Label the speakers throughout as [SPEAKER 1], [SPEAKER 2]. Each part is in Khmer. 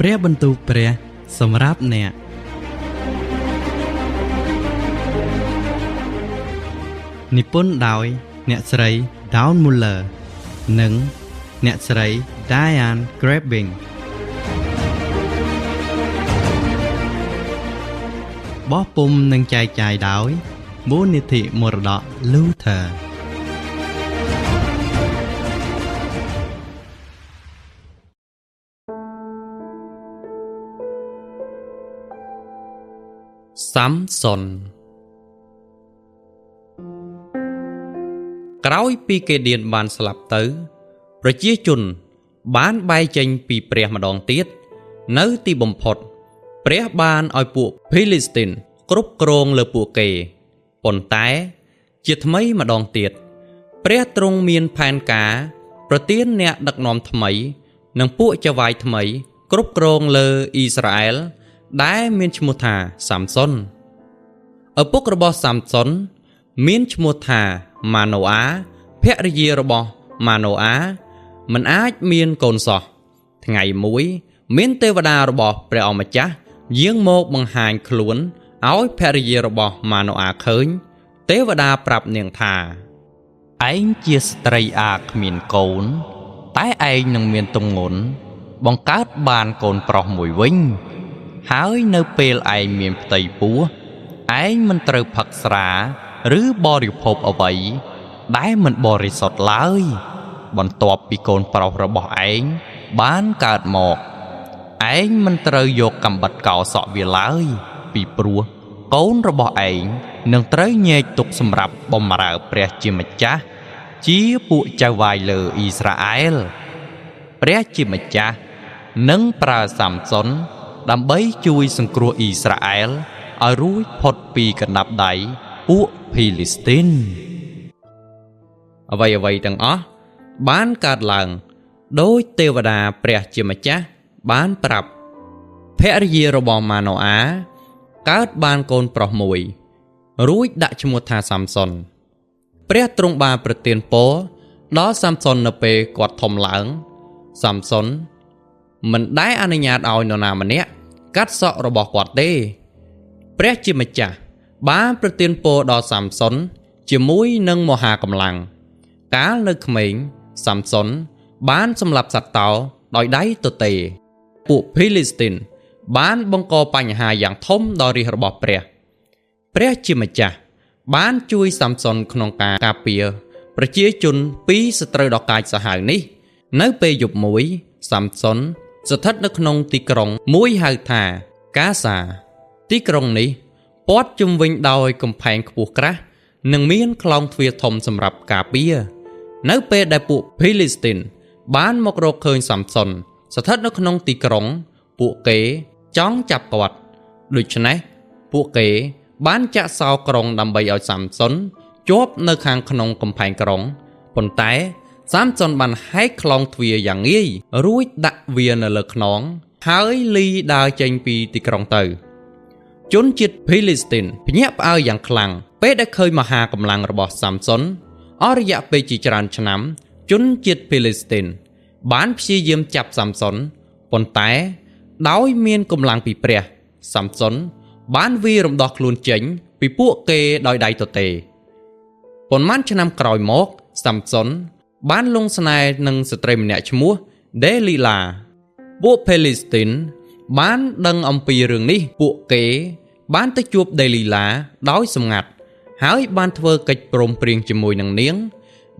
[SPEAKER 1] ព្រះបន្ទូលព្រះសម្រាប់អ្នកនិពន្ធដោយអ្នកស្រី Dawn Muller និងអ្នកស្រី Diane Grabbing បោះពុម្ពនិងចែកចាយដោយមូលនិធិមរតក Lutherសាំសុនក្រោយពីកេឌៀនបានស្លាប់ទៅប្រជាជនបានបែកចេញពីព្រះម្ដងទៀតនៅទីបំផុតព្រះបានឲ្យពួកភីលីស្ទីនគ្រប់គ្រងលើពួកគេប៉ុន្តែជាថ្មីម្ដងទៀតព្រះទ្រង់មានផែនការប្រទានអ្នកដឹកនាំថ្មីនិងពួកចៅហ្វាយថ្មីគ្រប់គ្រងលើអ៊ីស្រាអែលដែលមានឈ្មោះថាសាំសុនឪពុករបស់សាំសុនមានឈ្មោះថាម៉ាណូអាភរិយារបស់ម៉ាណូអាមិនអាចមានកូនសោះថ្ងៃមួយមានទេវតារបស់ព្រះអម្ចាស់យាងមកបង្ហាញខ្លួនឲ្យភរិយារបស់ម៉ាណូអាឃើញទេវតាប្រាប់នាងថាឯងជាស្ត្រីអាគ្មានកូនតែឯងនឹងមានទម្ងន់បង្កើតបានកូនប្រុសមួយវិញហើយនៅពេលឯងមានផ្ទៃពោះឯងមិនត្រូវផឹកស្រាឬបរិភោគអ្វីដែលមិនបរិសុទ្ធឡើយបន្ទាប់ពីកូនប្រុសរបស់ឯងបានកើតមកឯងមិនត្រូវយកកាំបិតកោសក់វាឡើយពីព្រោះកូនរបស់ឯងនឹងត្រូវញែកទុកសម្រាប់បម្រើព្រះជាម្ចាស់ជាពួកចៅហ្វាយលើអ៊ីស្រាអែលព្រះជាម្ចាស់នឹងប្រើសាំសុនដើម្បីជួយសង្គ្រោះអ៊ីស្រាអែលឲ្យរួចផុតពីកណ្ដាប់ដៃពួកភីលីស្ទីនអ្វីទាំងអស់បានកើតឡើងដោយទេវតាព្រះជាម្ចាស់បានប្រាប់ភរិយារបស់ម៉ាណូអាកើតបានកូនប្រុសមួយរួចដាក់ឈ្មោះថាសាំសុនព្រះទ្រង់បានប្រទានពរដល់សាំសុននៅពេលគាត់ធំឡើងសាំសុនមិនដែលអនុញ្ញាតឲ្យនរណាម្នាក់កាត់សក់របស់គាត់ទេព្រះជាម្ចាស់បានប្រទានពរដល់សាំសុនជាមួយនឹងមហាកម្លាំងកាលនៅក្មេងសាំសុនបានសម្លាប់សត្វតោដោយដៃទទេពួកភីលីស្ទីនបានបង្កបញ្ហាយ៉ាងធំដល់រាជរបស់ព្រះជាម្ចាស់បានជួយសាំសុនក្នុងការការពារប្រជាជនពីសត្រូវដ៏កាចសាហាវនេះនៅពេលយប់មួយសាំសុនស្ថិតនៅក្នុងទីក្រុងមួយហៅថាកាសាទីក្រុងនេះព័ទ្ធជុំវិញដោយកំផែងខ្ពស់ក្រាស់និងមានក្លោងទ្វារធំសម្រាប់ការពារនៅពេលដែលពួកភីលីស្ទីនបានមករកឃើញសាំសុនស្ថិតនៅក្នុងទីក្រុងពួកគេចង់ចាប់គាត់ដូច្នេះពួកគេបានចាក់សោក្រុងដើម្បីឲ្យសាំសុនជាប់នៅខាងក្នុងកំផែងក្រុងប៉ុន្តែសាំសុនបានហែកក្លោងទ្វារយ៉ាងងាយរួចដាក់វានៅលើខ្នងហើយលីដើរចេញពីទីក្រុងទៅជនជាតិភីលីស្ទីនភ្ញាក់ផ្អើលយ៉ាងខ្លាំងពេលដែលឃើញមហាកម្លាំងរបស់សាំសុនអស់រយៈពេលជាច្រើនឆ្នាំជនជាតិភីលីស្ទីនបានព្យាយាមចាប់សាំសុនប៉ុន្តែដោយមានកម្លាំងពីព្រះសាំសុនបានវាយរំដោះខ្លួនចេញពីពួកគេដោយដៃទទេប៉ុន្មានឆ្នាំក្រោយមកសាំសុនបានលងស្នេហ៍នឹងស្ត្រីម្នាក់ឈ្មោះដេលីឡាពួកភីលីស្ទីនបានដឹងអំពីរឿងនេះពួកគេបានទៅជួបដេលីឡាដោយសម្ងាត់ហើយបានធ្វើកិច្ចព្រមព្រៀងជាមួយនឹងនាង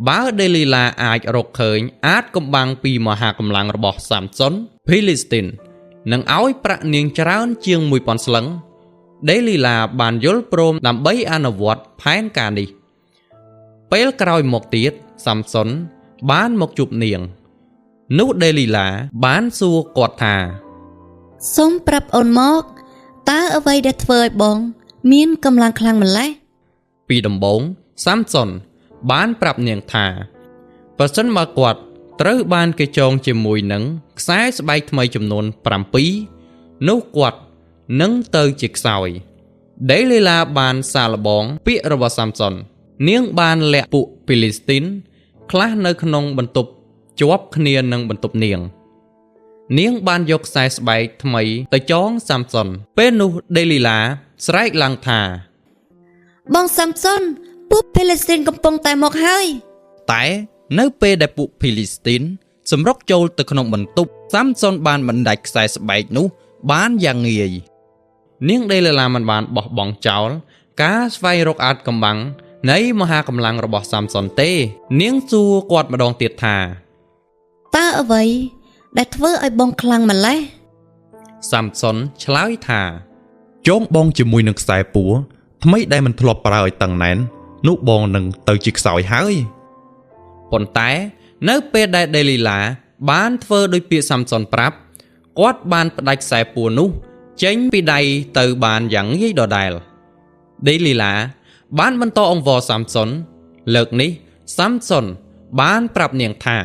[SPEAKER 1] បើដេលីឡាអាចរកឃើញអាចកំបាំងពីមហាកម្លាំងរបស់សាំសុនភីលីស្ទីននឹងឲ្យប្រាក់នាងច្រើនជាង 1000 ស្លឹងដេលីឡាបានយល់ព្រមដើម្បីអនុវត្តផែនការនេះពេលក្រោយមកទៀតសាំសុនបានមកជួបនាងនោះដេលីឡាបានសួរគាត់ថា
[SPEAKER 2] សូមប្រាប់អូនមកតើអ្វីដែលធ្វើឲ្យបងមានកម្លាំងខ្លាំងម្ល៉េះ
[SPEAKER 1] ពីដំបូងសាំសុនបានប្រាប់នាងថាប្រសិនបើគាត់ត្រូវបានគេចងជាមួយនឹងខ្សែស្បែកថ្មីចំនួន7នោះគាត់នឹងទៅជាខ្សោយដេលីឡាបានសាឡបងពាក្យរបស់សាំសុននាងបានលាក់ពួកភីលីស្ទីនខ្លះនៅក្នុងបន្ទប់ជាប់គ្នានឹងបន្ទប់នាង នាងបានយកខ្សែស្បែកថ្មីទៅចងសាំសុនពេលនោះដេលីឡាស្រែកឡើងថា
[SPEAKER 2] បងសាំសុនពួកភីលីស្ទីនកំពុងតែមកហើយ
[SPEAKER 1] តែនៅពេលដែលពួកភីលីស្ទីនសម្រុកចូលទៅក្នុងបន្ទប់សាំសុនបានបណ្ដាច់ខ្សែស្បែកនោះបានយ៉ាងងាយនាងដេលីឡាមិនបានបោះបង់ចោលការស្វែងរកអាថ៌កំបាំងនៃមហាកម្លាំងរបស់សាំសុនទេនាងសួរគាត់ម្ដងទៀតថា
[SPEAKER 2] តើអ្វីដែលធ្វើឲ្យបងខ្លាំងម្ល៉េះ
[SPEAKER 1] សាំសុនឆ្លើយថាចងបងជាមួយនឹងខ្សែពួរថ្មីដែលមិនធ្លាប់ប្រើឲ្យតឹងណែននោះបងនឹងទៅជាខ្សោយហើយប៉ុន្តែនៅពេលដែលដេលីឡាបានធ្វើដោយពាក្យសាំសុនប្រាប់គាត់បានផ្ដាច់ខ្សែពួរនោះចេញពីដៃទៅបានយ៉ាងងាយដដែលដេលីឡាបានបន្តអង្វរសាំសុនលើកនេះសាំសុនបានប្រាប់នាងថា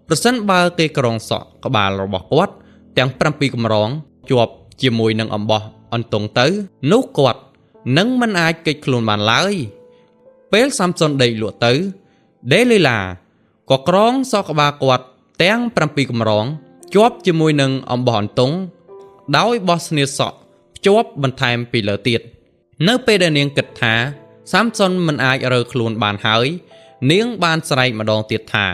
[SPEAKER 1] ប្រសិនបើគេក្រងសក់ក្បាលរបស់គាត់ទាំង7កម្រងជាប់ជាមួយនឹងអំបោះអន្ទង់ទៅនោះគាត់នឹងមិនអាចគេចខ្លួនបានឡើយពេលសាំសុនដេកលក់ទៅដេលីឡាក៏ក្រងសក់ក្បាលគាត់ទាំង7កម្រងជាប់ជាមួយនឹងអំបោះអន្ទង់ដោយបោះស្នៀតសក់ភ្ជាប់បន្ថែមពីលើទៀតនៅពេលដែលនាងគិតថាសាំសុនមិនអាចរើខ្លួនបានហើយនាងបានស្រែកម្ដងទៀតថា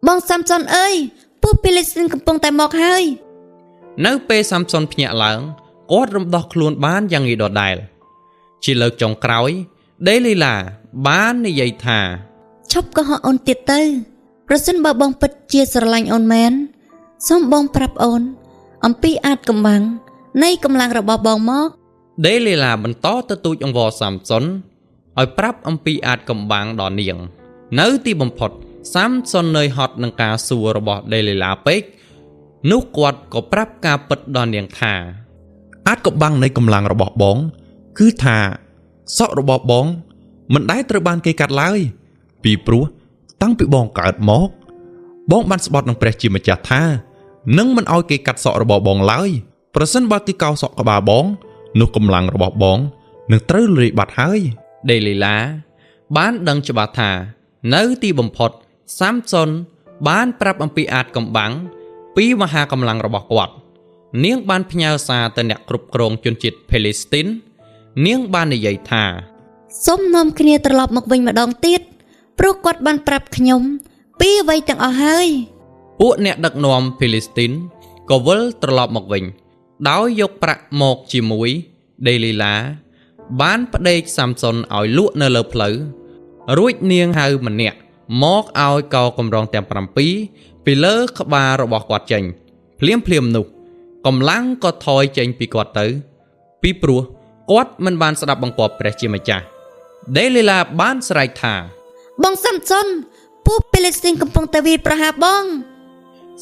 [SPEAKER 2] បងសាំសុនអើយពួកភីលីស្ទីនកំពុងតែមកហើយ
[SPEAKER 1] នៅពេលសាំសុនភ្ញាក់ឡើងគាត់រំដោះខ្លួនបានយ៉ាងងាយដដែលជាលើកចុងក្រោយដេលីឡាបាននិយាយថា
[SPEAKER 2] ឈប់កុហកអូនទៀតទៅប្រសិនបើបងពិតជាស្រឡាញ់អូនមែនសូមបងប្រាប់អូនអំពីអាថ៌កំបាំងនៃកម្លាំងរបស់បងមក
[SPEAKER 1] ដេលីឡាបន្តទៅទូចអង្វរសាំសុនឲ្យប្រាប់អំពីអាថ៌កំបាំងដល់នាងនៅទីបំផុតសាំសុននឿយហត់នឹងការសួររបស់ដេលីឡាពេកនោះគាត់ក៏ប្រាប់ការពិតដល់នាងថាអាថ៌កំបាំងនៃកម្លាំងរបស់បងគឺថាសក់របស់បងមិនដែលត្រូវបានគេកាត់ឡើយពីព្រោះតាំងពីបងកើតមកបងបានស្បត់នឹងព្រះជាម្ចាស់ថានឹងមិនឲ្យគេកាត់សក់របស់បងឡើយប្រសិនបើគេកោសក់ក្បាលបងនោះកម្លាំងរបស់បងនឹងត្រូវលុយបាត់ហើយដេលីឡាបានដឹងច្បាស់ថានៅទីបំផុតសាំសុនបានប្រាប់អំពីអាថ៌កំបាំងពីមហាកម្លាំងរបស់គាត់នាងបានផ្ញើសារទៅអ្នកគ្រប់គ្រងជនជាតិភីលីស្ទីននាងបាននិយាយថា
[SPEAKER 2] សូមនាំគ្នាត្រឡប់មកវិញម្ដងទៀតព្រោះគាត់បានប្រាប់ខ្ញុំពីអ្វីទាំងអស់ហើយ
[SPEAKER 1] ពួកអ្នកដឹកនាំភីលីស្ទីនក៏វិលត្រឡប់មកវិញដោយយកប្រាក់មកជាមួយដេលីឡាបានផ្ដេកសាំសុនឲ្យលក់នៅលើផ្លូវរួចនាងហៅម្នាក់មកឲ្យកោកម្រងទាំង7ពីលើក្បាលរបស់គាត់ចេញភ្លាមនោះកម្លាំងក៏ថយចេញពីគាត់ទៅពីព្រោះគាត់មិនបានស្ដាប់បង្គាប់ព្រះជាម្ចាស់ដេលីឡាបានស្រែកថា
[SPEAKER 2] បងសាំសុនពួកភីលីស្ទីនកំពុងតែវាយប្រហារបង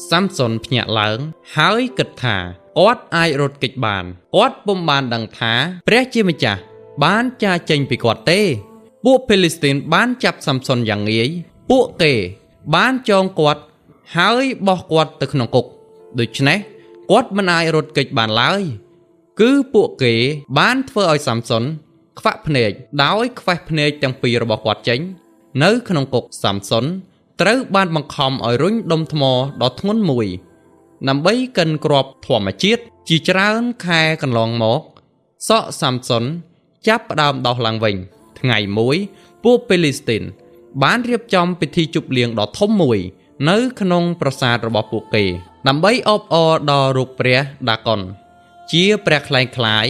[SPEAKER 1] សាំសុនភ្ញាក់ឡើងហើយគិតថាគាត់អាចរត់គេចបានគាត់ពុំបានដឹងថាព្រះជាម្ចាស់បានចាចេញពីគាត់ទេពួកភីលីស្ទីនបានចាប់សាំសុនយ៉ាងងាយពួកគេបានចងគាត់ហើយបោះគាត់ទៅក្នុងគុកដូច្នេះគាត់មិនអាចរត់គេចបានឡើយគឺពួកគេបានធ្វើឲ្យសាំសុនខ្វាក់ភ្នែកដោយខ្វេះភ្នែកទាំងពីររបស់គាត់ចេញនៅក្នុងគុកសាំសុនត្រូវបានបង្ខំឲ្យរុញដុំថ្មដ៏ធ្ងន់មួយដើម្បីកិនគ្រាប់ធម្មជាតិជាច្រើនខែកន្លងមកសក់សាំសុនចាប់ផ្ដើមដោះឡើងវិញថ្ងៃមួយពួកភីលីស្ទីនបានរៀបចំពិធីជប់លៀងដ៏ធំមួយនៅក្នុងប្រាសាទរបស់ពួកគេដើម្បីអបអរដល់រូបព្រះដាកុនជាព្រះក្លែងក្លាយ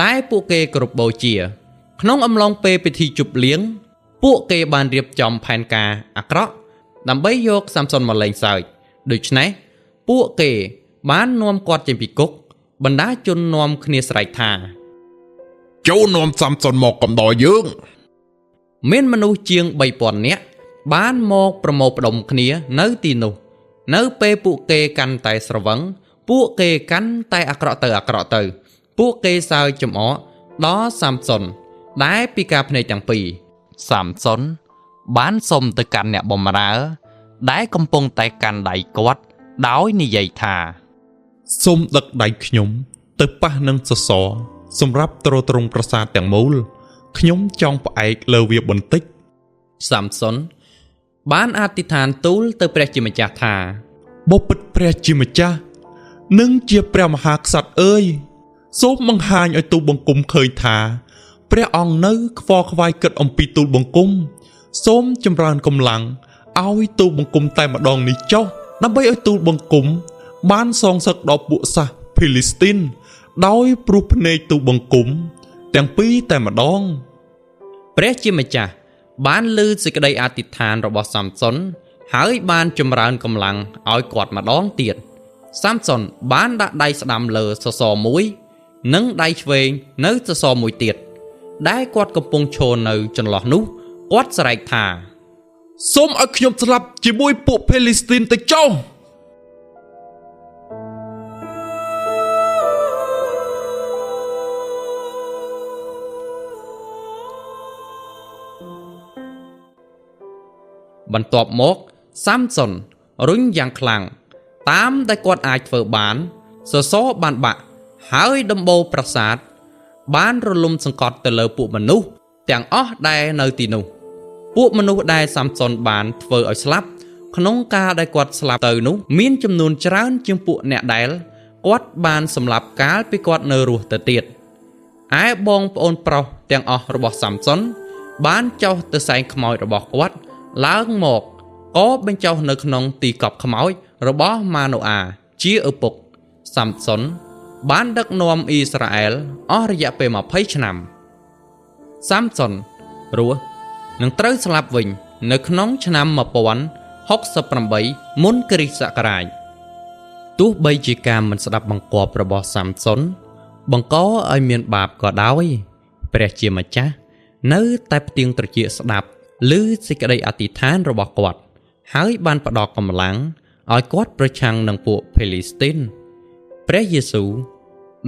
[SPEAKER 1] ដែលពួកគេគោរពបូជាក្នុងអំឡុងពេលពិធីជប់លៀងពួកគេបានរៀបចំផែនការអាក្រក់ដើម្បីយកសាំសុនមកលេងសើចដូច្នេះពួកគេបាននាំគាត់ចេញពីគុកបណ្ដាជននាំគ្នាស្រែកថាចូលនាំសាំសុនមកកំដរយើងមានមនុស្សជាង 3000 នាក់បានមកប្រមូលផ្ដុំគ្នានៅទីនោះនៅពេលពួកគេកាន់តែស្រវឹងពួកគេកាន់តែអាក្រក់ទៅពួកគេសើចចំអកដល់សាំសុនដែលពីការភ្នែកទាំងពីរសាំសុនបានសុំទៅកាន់អ្នកបម្រើដែលកំពុងតែកាន់ដៃគាត់ដោយនិយាយថាសូមដឹកដៃខ្ញុំទៅប៉ះនឹងសសរសម្រាប់ទ្រទ្រង់ប្រាសាទទាំងមូលខ្ញុំចង់ផ្អែកលើវាបន្តិចសាំសុនបានអធិដ្ឋានទូលទៅព្រះជាម្ចាស់ថាបបិទ្ធព្រះជាម្ចាស់
[SPEAKER 3] នឹងជាព្រះមហាក្សត្រអើយសូមបង្ហាញឲ្យទូលបង្គំឃើញថាព្រះអង្គនៅខ្វល់ខ្វាយគិតអំពីទូលបង្គំសូមចម្រើនកម្លាំងឲ្យទូលបង្គំតែម្ដងនេះចុះដើម្បីឲ្យទូលបង្គំបានសងសឹកដល់ពួកសាសភីលីស្ទីនដោយព្រោះភ្នែកទូលបង្គំទាំងពីរតែម្ដង
[SPEAKER 1] ព្រះជាម្ចាស់បានឮសេចក្តីអធិដ្ឋានរបស់សាមសុនហើយបានចម្រើនកម្លាំងឲ្យគាត់ម្ដងទៀតសាមសុនបានដាក់ដៃស្ដាំលើសសរមួយនិងដៃឆ្វេងនៅសសរមួយទៀតដែលគាត់កំពុងឈរនៅចន្លោះនោះគាត់ស្រែកថា
[SPEAKER 3] សូមឲ្យខ្ញុំស្លាប់ជាមួយពួកភេលីស្ទីនទៅចុះ
[SPEAKER 1] បន្ទាប់មកសាមសុនរុញយ៉ាងខ្លាំងតាមដែលគាត់អាចធ្វើបានសសរបានបាក់ហើយដំបូលប្រាសាទបានរលំសង្កត់ទៅលើពួកមនុស្សទាំងអស់ដែលនៅទីនោះពួកមនុស្សដែលសាមសុនបានធ្វើឲ្យស្លាប់ក្នុងការដែលគាត់ស្លាប់ទៅនោះមានចំនួនច្រើនជាងពួកអ្នកដែលគាត់បានសម្លាប់កាលពីគាត់នៅរស់ទៅទៀតឯបងប្អូនប្រុសទាំងអស់របស់សាមសុនបានចុះទៅសែងខ្មោចរបស់គាត់ឡើងមកក៏បញ្ចុះនៅក្នុងទីកប់ខ្មោចរបស់ម៉ាណូអាជាឪពុកសាមសុនបានដឹកនាំអ៊ីស្រាអែលអស់រយៈពេល20ឆ្នាំសាមសុនរស់នឹងត្រូវស្លាប់វិញនៅក្នុងឆ្នាំ1068មុនគ្រិស្តសករាជទោះបីជាការមិនស្ដាប់បង្គាប់របស់សាមសុនបង្កឲ្យមានបាបក៏ដោយព្រះជាម្ចាស់នៅតែផ្ទៀងត្រចៀកស្ដាប់ឮសេចក្តីអធិដ្ឋានរបស់គាត់ហើយបានផ្ដល់កម្លាំងឲ្យគាត់ប្រឆាំងនឹងពួកភេលីស្ទីនព្រះយេស៊ូវ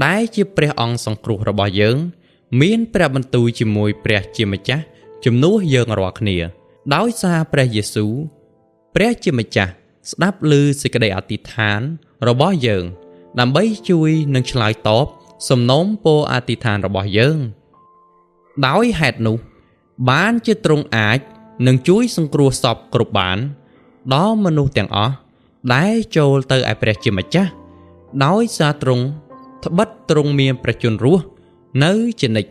[SPEAKER 1] ដែលជាព្រះអង្គសង្គ្រោះរបស់យើងមានព្រះបន្ទូលជាមួយព្រះជាម្ចាស់ជំនួសយើងរាល់គ្នាដោយសារព្រះយេស៊ូវព្រះជាម្ចាស់ស្ដាប់ឮសេចក្តីអធិដ្ឋានរបស់យើងដើម្បីជួយនិងឆ្លើយតបសំណូមពរអធិដ្ឋានរបស់យើងដោយហេតុនោះបានជាទ្រង់អាចនឹងជួយសង្គ្រោះសពគ្រប់បានដល់មនុស្សទាំងអស់ដែលចូលទៅឯព្រះជាម្ចាស់ដោយសារទ្រង់ត្បិតទ្រង់មានព្រះជន្មរស់នៅជានិច្ច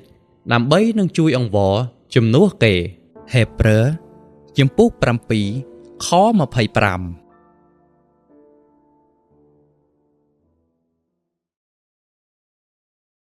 [SPEAKER 1] ដើម្បីនឹងជួយអង្វរជំនួសគេហេព្រើរជំពូក7ខ25